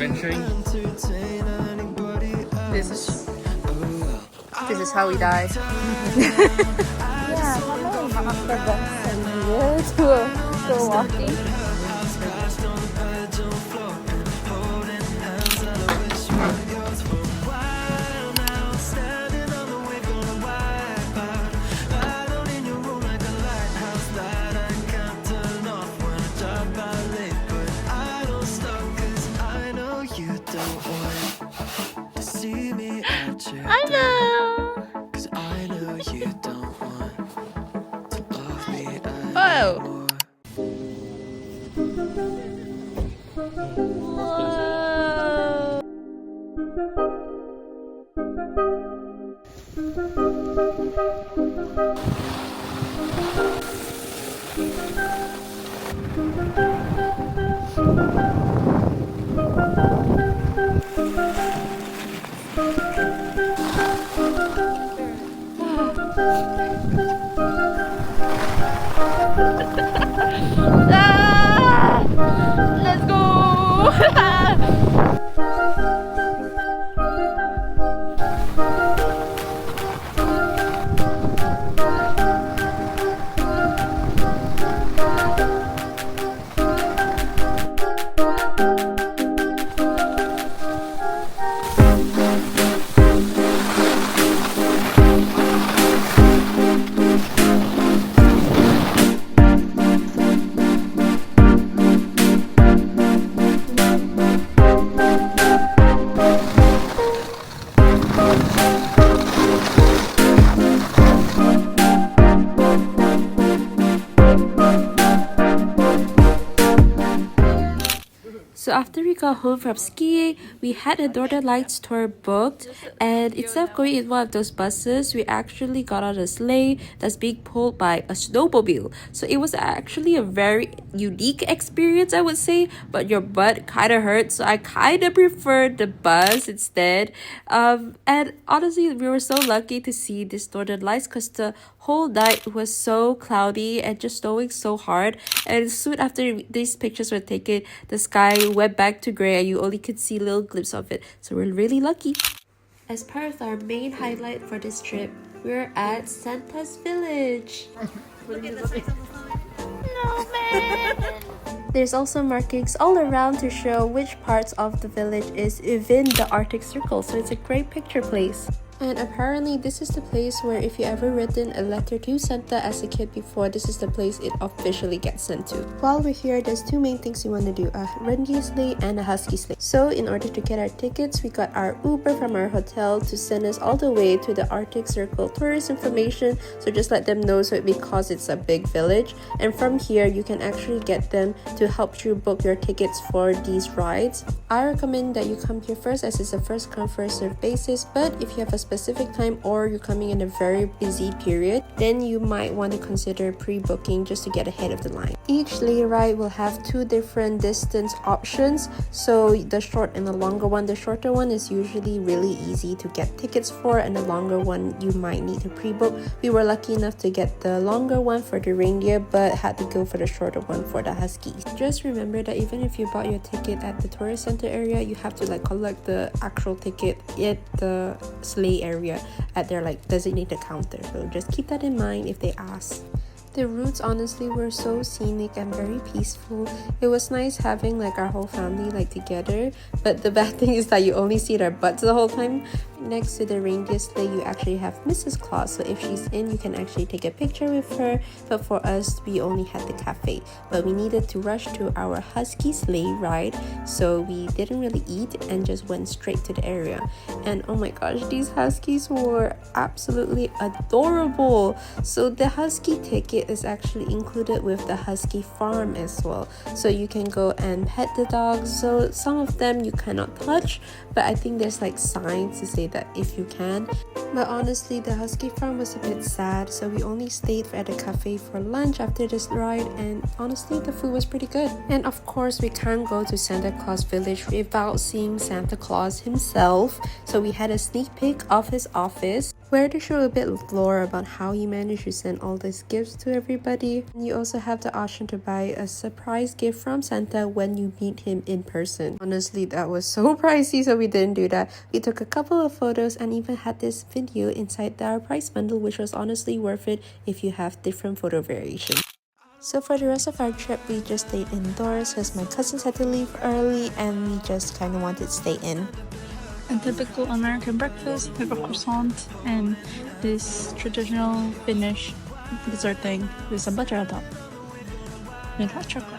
adventuring. This is how we die. Yeah, mamaya makakabang sa year to walking. I know. Oh. Whoa. Ah! Let's go! So after we got home from skiing, we had a Northern Lights tour booked, and instead of going in one of those buses, we actually got on a sleigh that's being pulled by a snowmobile. So it was actually a very unique experience, I would say, but your butt kind of hurt, so I kind of preferred the bus instead. And honestly, we were so lucky to see this Northern Lights because the whole night was so cloudy and just snowing so hard, and soon after these pictures were taken, the sky went back to gray and you only could see little glimpses of it, so we're really lucky. As part of our main highlight for this trip, we're at Santa's village. No, man. There's also markings all around to show which parts of the village is within the Arctic Circle, so it's a great picture place. And apparently this is the place where if you ever written a letter to Santa as a kid before, this is the place it officially gets sent to. While we're here, there's two main things you want to do, a reindeer sleigh and a husky sleigh. So in order to get our tickets, we got our Uber from our hotel to send us all the way to the Arctic Circle tourist information, so just let them know because it's a big village. And from here, you can actually get them to help you book your tickets for these rides. I recommend that you come here first as it's a first come first serve basis, but if you have a specific time or you're coming in a very busy period, then you might want to consider pre-booking just to get ahead of the line. Each sleigh ride will have two different distance options, so the short and the longer one. The shorter one is usually really easy to get tickets for, and the longer one you might need to pre-book. We were lucky enough to get the longer one for the reindeer, but had to go for the shorter one for the huskies. Just remember that even if you bought your ticket at the tourist center area, you have to collect the actual ticket at the sleigh area at their designated counter, so just keep that in mind if they ask. The routes honestly were so scenic and very peaceful. It was nice having our whole family together, but the bad thing is that you only see their butts the whole time. Next to the reindeer sleigh, you actually have Mrs. Claus, so if she's in, you can actually take a picture with her, but for us, we only had the cafe. But we needed to rush to our husky sleigh ride, so we didn't really eat and just went straight to the area. And oh my gosh, these huskies were absolutely adorable. So the husky ticket is actually included with the husky farm as well, so you can go and pet the dogs. So some of them you cannot touch, but I think there's signs to say that if you can. But honestly, the husky farm was a bit sad, so we only stayed at the cafe for lunch after this ride, and honestly the food was pretty good. And of course, we can't go to Santa Claus village without seeing Santa Claus himself, so we had a sneak peek of his office. where they show a bit of lore about how he managed to send all these gifts to everybody. And you also have the option to buy a surprise gift from Santa when you meet him in person. Honestly, that was so pricey, so we didn't do that. We took a couple of photos and even had this video inside our prize bundle, which was honestly worth it if you have different photo variations. So for the rest of our trip, we just stayed indoors because my cousins had to leave early and we just kind of wanted to stay in. A typical American breakfast with a croissant and this traditional Finnish dessert thing with some butter on top and hot chocolate.